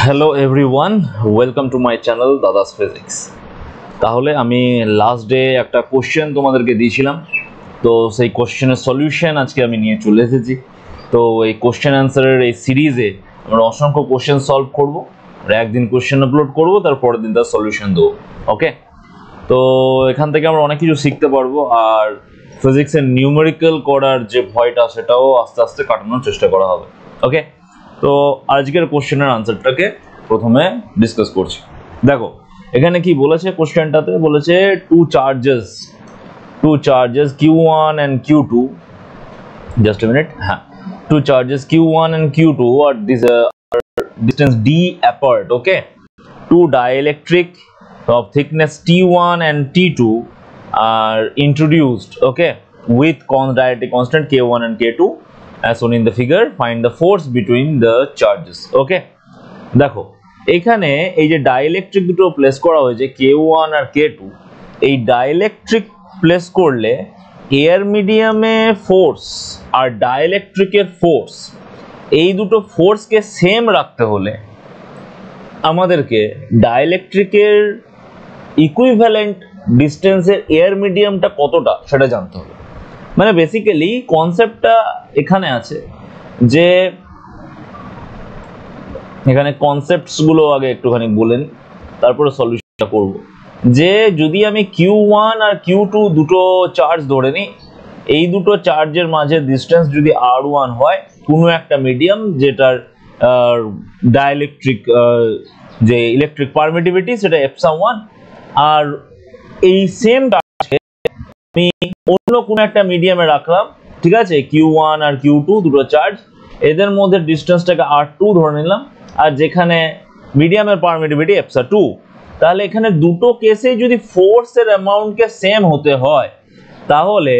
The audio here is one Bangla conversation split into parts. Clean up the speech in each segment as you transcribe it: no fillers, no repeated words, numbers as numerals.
Hello everyone, welcome to my channel Dada's physics. তাহলে আমি লাস্ট ডে একটা কোশ্চেন তোমাদেরকে দিয়েছিলাম, তো সেই কোশ্চেনের সলিউশন আজকে আমি নিয়ে চলে এসেছি। তো এই কোশ্চেন অ্যান্সারের এই সিরিজে আমরা অসংখ্য কোশ্চেন সলভ করব, একদিন কোশ্চেন আপলোড করব, তারপরের দিন তার সলিউশন দেবো। ওকে, তো এখান থেকে আমরা অনেক কিছু শিখতে পারবো, আর ফিজিক্সের নিউমেরিক্যাল করার যে ভয়টা সেটাও আস্তে আস্তে কাটানোর চেষ্টা করা হবে। ওকে, তো আজকের কোশ্চেনের আনসারটাকে প্রথমে ডিসকাস করছি। দেখো এখানে কি বলেছে, কোশ্চেনটাতে বলেছে two charges Q1 and Q2, just a minute, হ্যাঁ, two charges Q1 and Q2 are distance d apart. Okay, two dielectric of thickness T1 and T2 are introduced, okay, with dielectric constant K1 and K2 as shown in the figure. Find the force between the charges. Okay, দেখো এখানে এই যে ডাইইলেকট্রিক দুটো প্লেস করা হয়েছে K1 আর K2, এই ডাইইলেকট্রিক প্লেস করলে এয়ার মিডিয়ামে ফোর্স আর ডাইইলেকট্রিকের ফোর্স, এই দুটো ফোর্সকে সেম রাখতে হলে আমাদেরকে ডাইইলেকট্রিকের ইকুইভ্যালেন্ট ডিস্টেন্সের এয়ার মিডিয়ামটা কতটা সেটা জানতে হবে। মানে বেসিক্যালি কনসেপ্টটা এখানে আছে যে, এখানে কনসেপ্টস গুলো আগে একটুখানি বলেন, তারপরে সলিউশনটা করব। যে যদি আমি Q1 আর Q2 দুটো চার্জ ধরে নিই, এই দুটো চার্জের মাঝে ডিস্টেন্স যদি R1 হয়, কোনো একটা মিডিয়াম যেটার ডাইইলেকট্রিক যে ইলেকট্রিক পারমিটিভিটি সেটা ε1, আর এই সেম আমি অন্য কোনো একটা মিডিয়ামে রাখলাম, ঠিক আছে, Q1 আর Q2 দুটো চার্জ, এদের মধ্যে ডিস্টেন্সটাকে R2 ধরে নিলাম, আর যেখানে মিডিয়ামের পারমিটিভিটি ε2, তাহলে এখানে দুটো কেসে যদি ফোর্সের অ্যামাউন্টকে সেম হতে হয়, তাহলে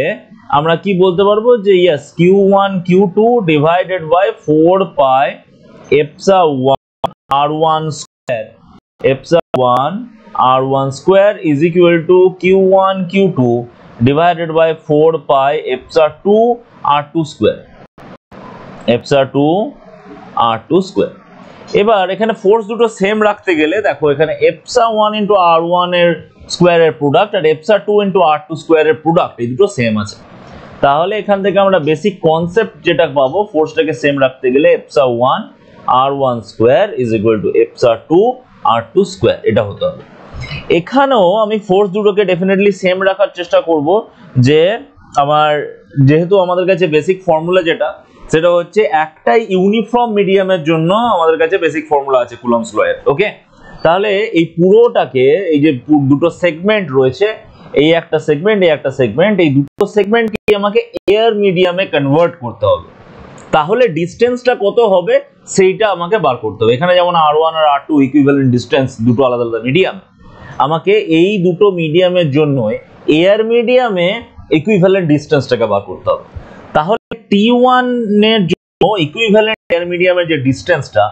আমরা কি বলতে পারবো যে yes, Q1 Q2 divided by 4 pi ε1 R1 square, ε1 R1 square is equal to Q1 Q2 divided by 4 pi ε2 R2 square, ε2 R2 square. এবার এখানে ফোর্স দুটো সেম রাখতে গেলে দেখো এখানে ε1 ইনটু R1 এর স্কয়ারের প্রোডাক্ট আর ε2 ইনটু R2 স্কয়ারের প্রোডাক্ট, এই দুটো সেম আছে। তাহলে এখান থেকে আমরা বেসিক কনসেপ্ট যেটা পাবো, ফোর্সটাকে সেম রাখতে গেলে ε1 R1 square is equal to ε2 R2 square, এটা হতে হবে। এখানেও আমি ফোর্স দুটোকে ডেফিনেটলি সেম রাখার চেষ্টা করব, যে আমার যেহেতু আমাদের কাছে বেসিক ফর্মুলা যেটা, সেটা হচ্ছে একটাই ইউনিফর্ম মিডিয়ামের জন্য আমাদের কাছে বেসিক ফর্মুলা আছে কুলম্বস ল এর। ওকে, তাহলে এই পুরোটাকে, এই যে দুটো সেগমেন্ট রয়েছে, এই একটা সেগমেন্ট, এই একটা সেগমেন্ট, এই দুটো সেগমেন্টকে আমাকে এয়ার মিডিয়ামে কনভার্ট করতে হবে। তাহলে ডিসটেন্সটা কত হবে সেইটা আমাকে বার করতে হবে। এখানে যেমন R1 আর R2 ইকুইভ্যালেন্ট ডিসটেন্স, দুটো আলাদা আলাদা মিডিয়াম, আমাকে এই দুটো মিডিয়ামের জন্য এয়ার মিডিয়ামে ইকুইভ্যালেন্ট ডিসটেন্সটাকে বার করতে হবে। তাহলে T1 এর জন্য ইকুইভ্যালেন্ট এয়ার মিডিয়ামের যে ডিসটেন্সটা,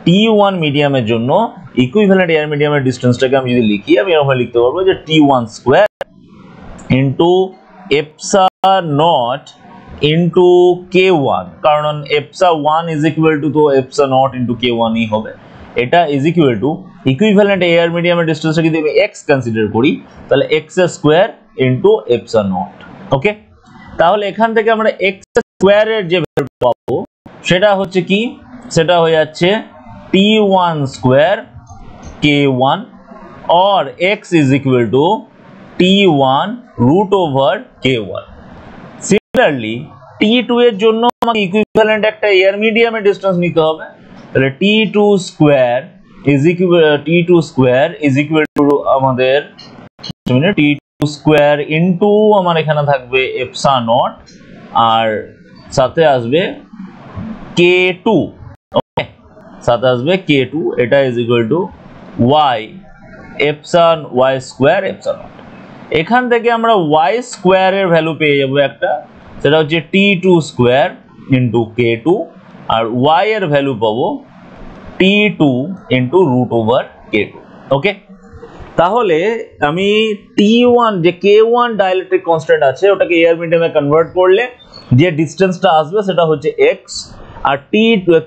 T1 মিডিয়ামের জন্য ইকুইভ্যালেন্ট এয়ার মিডিয়ামের ডিসটেন্সটাকে আমি যদি লিখি, আমি এরকম লিখতে পারবো যে T1 square into ε0 into K1, কারণ ε1 ইজ ইকুয়াল টু, তো ε0 ইনটু K1 ই হবে। এটা is equal two equivalent air মিডিয়ামের ডিসটেন্সটা যদি আমি x কনসিডার করি, তাহলে x স্কয়ার ইনটু ε0। ওকে, তাহলে এখান থেকে আমরা x স্কয়ারের যে ভ্যালু পাবো সেটা হচ্ছে কি, সেটা হয়ে যাচ্ছে T1 স্কয়ার K1 और x is equal to T1 root over K1। Similarly T2 এর জন্য আমাকে ইকুইভ্যালেন্ট একটা এয়ার মিডিয়ামের ডিসটেন্স নিতে হবে, তাহলে T2 square is equal to আমাদের T2 স্কয়ার ইনটু আমার এখানে থাকবে ε0 আর সাথে আসবে K2। ওকে, সাথে আসবে K2, এটা is equal to y y square ε0। এখান থেকে আমরা y স্কয়ারের ভ্যালু পেয়ে যাব একটা, সেটা হচ্ছে T2 স্কয়ার ইনটু K2, আর y এর ভ্যালু পাবো T2 into root over K2। ওকে, তাহলে আমি T1 যে K1 ডাইইলেকট্রিক কনস্ট্যান্ট আছে, ওটাকে এয়ার মিডিয়ামে কনভার্ট করলে যে ডিসটেন্সটা আসবে সেটা হচ্ছে x, আর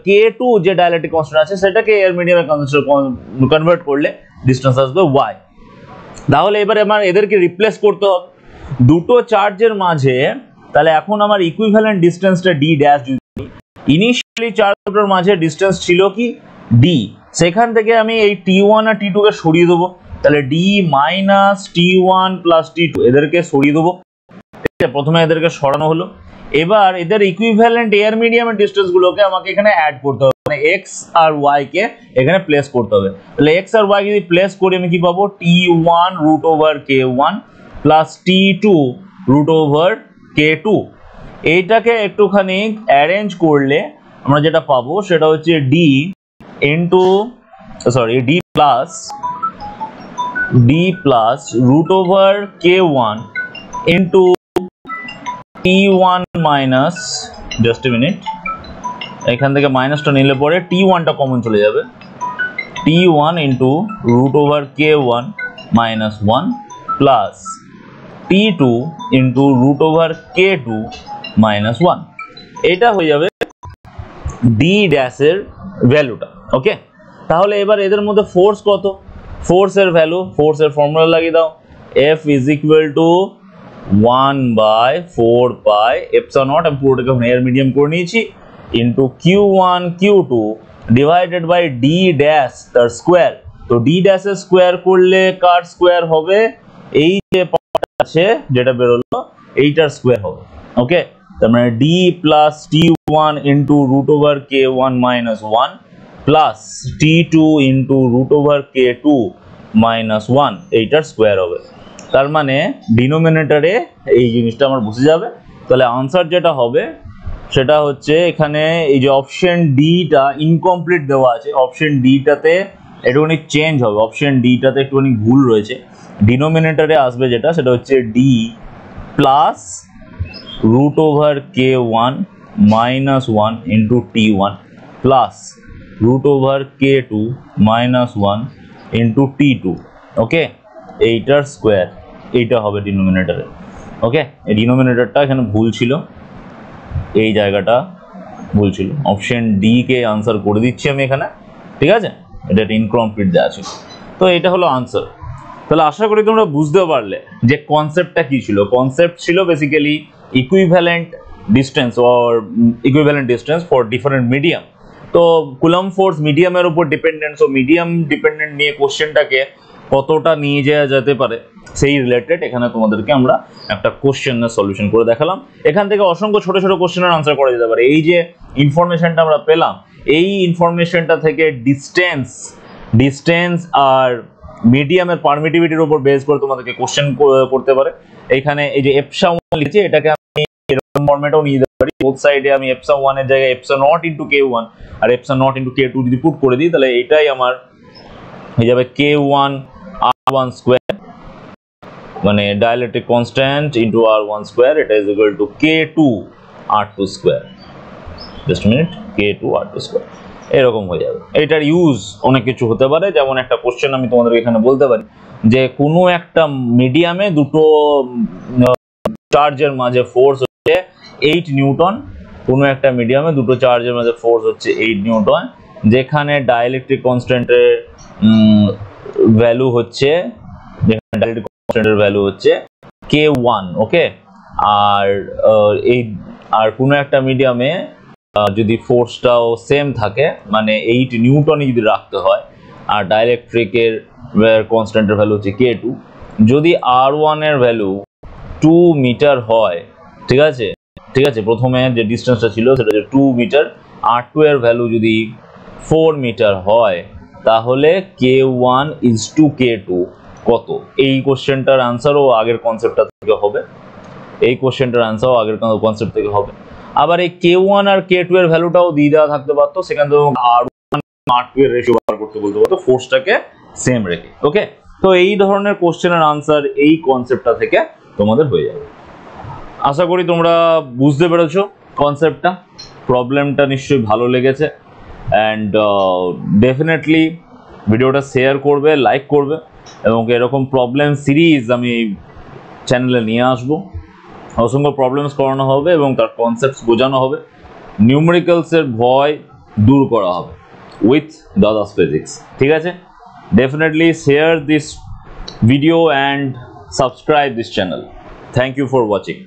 k2 যে ডাইলেকট্রিক কনস্ট্যান্ট আছে সেটাকে এয়ার মিডিয়ামে কনভার্ট করলে ডিসটেন্স আসবে y। তাহলে এবারে আমার এদেরকে রিপ্লেস করতে হবে দুটো চার্জের মাঝে। তাহলে এখন আমার ইকুইভ্যালেন্ট ডিসটেন্সটা d ড্যাশ, ইনিশিয়ালি চার্জ দুটোর মাঝে ডিসটেন্স ছিল কি d, সেখান থেকে আমি এই t1 আর t2 কে সরিয়ে দেবো। তাহলে d minus t1 plus t2 এদেরকে সরিয়ে দেবো। ঠিক আছে, প্রথমে এদেরকে সরানো হলো। এবার এদের ইকুইভ্যালেন্ট এয়ার মিডিয়ামের ডিসটেন্স গুলোকে আমাকে এখানে অ্যাড করতে হবে, মানে x আর y কে এখানে প্লেস করতে হবে। তাহলে x আর y যদি প্লেস করি আমি কি পাবো, t1 root over k1 plus t2 root over k2। এইটাকে একটুখানি অ্যারেঞ্জ করলে আমরা যেটা পাবো সেটা হচ্ছে d plus root over k1 into t1 minus, just a minute, এখান থেকে মাইনাসটা নিলে পরে t1টা কমন চলে যাবে, t1 into root over k1 minus 1 plus t2 into root over k2 minus 1। এটা হয়ে যাবে d ড্যাশের ভ্যালুটা। ওকে, তাহলে এবার এদের মধ্যে ফোর্স কত, ফোর্সের ভ্যালু, ফোর্সের ফর্মুলা লাগিয়ে দাও, F is equal to 1/4 pi epsilon naught, আমি পুরোটাকে এয়ার মিডিয়াম করে নিয়েছি, into q1 q2 divided by d dash তার স্কোয়ার। তো d ড্যাশের স্কোয়ার করলে কার স্কোয়ার হবে, এই যে পার্টটা আছে যেটা বেরোলো এইটার স্কোয়ার হবে। ওকে, তার মানে d plus t1 into root over k1 minus 1 plus t2 into root over k2 minus 1 এইটার স্কোয়ার হবে। তার মানে ডিনোমিনেটরে এই জিনিসটা আমার বসে যাবে। তাহলে আনসার যেটা হবে সেটা হচ্ছে এখানে এই যে অপশন ডিটা ইনকমপ্লিট দেওয়া আছে, অপশন ডিটাতে একটুখানি চেঞ্জ হবে, অপশন ডিটাতে একটুখানি ভুল রয়েছে। ডিনোমিনেটরে আসবে যেটা সেটা হচ্ছে D plus root over k1 minus 1 into t1 plus root over k2 minus 1 into t2। Okay, এইটার স্কোয়ার, এইটা হবে ডিনোমিনেটরে। ওকে, এই ডিনোমিনেটরটা এখানে ভুল ছিল, এই জায়গাটা ভুল ছিল, অপশন ডি কে আনসার করে দিচ্ছি আমি এখানে। ঠিক আছে, এটা ইনকমপ্লিট দেওয়া ছিল। তো এটা হলো আনসার। তাহলে আশা করি তোমরা বুঝতে পারলে যে কনসেপ্টটা কি ছিল। কনসেপ্ট ছিল basically equivalent distance or equivalent distance for different medium. তো কুলম্ব ফোর্স মিডিয়ামের উপর ডিপেন্ডেন্ট, ও মিডিয়াম ডিপেন্ডেন্ট নিয়ে কোশ্চেনটাকে কতটা নিয়ে যাওয়া যেতে পারে সেই রিলেটেড এখানে তোমাদেরকে আমরা একটা কোশ্চেনের সলিউশন করে দেখালাম। এখান থেকে অসংখ্য ছোট ছোট কোশ্চেনের আনসার করা যেতে পারে। এই যে ইনফরমেশনটা আমরা পেলাম, এই ইনফরমেশনটা থেকে ডিস্টেন্স আর মিডিয়ামের পারমিটিভিটির উপর বেস করে তোমাদেরকে কোশ্চেন করতে পারে। এখানে এই যে এপসা 1 লিখেছি, এটাকে আমি এরকম ফরম্যাটেও নিয়ে যেতে পারি। বোথ সাইডে আমি এপসা 1 এর জায়গায় এপসা নট ইনটু k1 আর এপসা নট ইনটু k2 যদি পুট করে দিই, তাহলে এটাই আমার হয়ে যাবে k1 r1 স্কয়ার, মানে dielectric constant into r1 square, এটা is equal to k2 r2 square. Just minute, k2 r2 square এরকম হয়ে যাবে। এটার ইউজ অনেক কিছু হতে পারে, যেমন একটা কোশ্চেন আমি তোমাদেরকে এখানে বলতে পারি যে কোনো একটা মিডিয়ামে দুটো চার্জের মাঝে ফোর্স হচ্ছে 8 নিউটন, কোনো একটা মিডিয়ামে দুটো চার্জের মাঝে ফোর্স হচ্ছে 8 নিউটন, যেখানে ডাইলেকট্রিক কনস্ট্যান্টের ভ্যালু হচ্ছে, যেখানে ডাইলেকট্রিক কনস্ট্যান্টের ভ্যালু হচ্ছে k1। ওকে, আর কোনো একটা মিডিয়ামে যদি ফোর্সটাও সেম থাকে, মানে 8 নিউটনই যদি রাখতে হয়, আর ডাইলেকট্রিকের কনস্ট্যান্টের ভ্যালু হচ্ছে k2, যদি r1 এর ভ্যালু 2 মিটার হয়, ঠিক আছে, প্রথমে যে ডিস্টেন্সটা ছিল সেটা হচ্ছে 2 মিটার, r2 এর ভ্যালু যদি 4 মিটার হয়, তাহলে k1 ইজ টু k2 কত? এই কোশ্চেনটার আনসারও আগের কনসেপ্টটা থেকে হবে, এই কোশ্চেনটার আনসারও আগের কনসেপ্ট থেকে হবে। আবার এই k1 আর k2 এর ভ্যালুটাও দিয়ে দেওয়া থাকতে পারতো, সেখান থেকে r1 r2 এর রেশিও বার করতে বলতে পারতো ফোর্সটাকে সেম রেখে। ওকে, তো এই ধরনের কোশ্চেনের আনসার এই কনসেপ্টটা থেকে তোমাদের হয়ে যাবে। আশা করি তোমরা বুঝতে পেরেছো কনসেপ্টটা, প্রবলেমটা নিশ্চয়ই ভালো লেগেছে, অ্যান্ড ডেফিনেটলি ভিডিওটা শেয়ার করবে, লাইক করবে, এবং এরকম প্রবলেম সিরিজ আমি চ্যানেলে নিয়ে আসবো। অসংখ্য প্রবলেমস করানো হবে এবং তার কনসেপ্টস বোঝানো হবে। নিউমেরিক্যালসের ভয় দূর করা হবে উইথ দাদাস ফিজিক্স। ঠিক আছে, definitely share this video and subscribe this channel. Thank you for watching.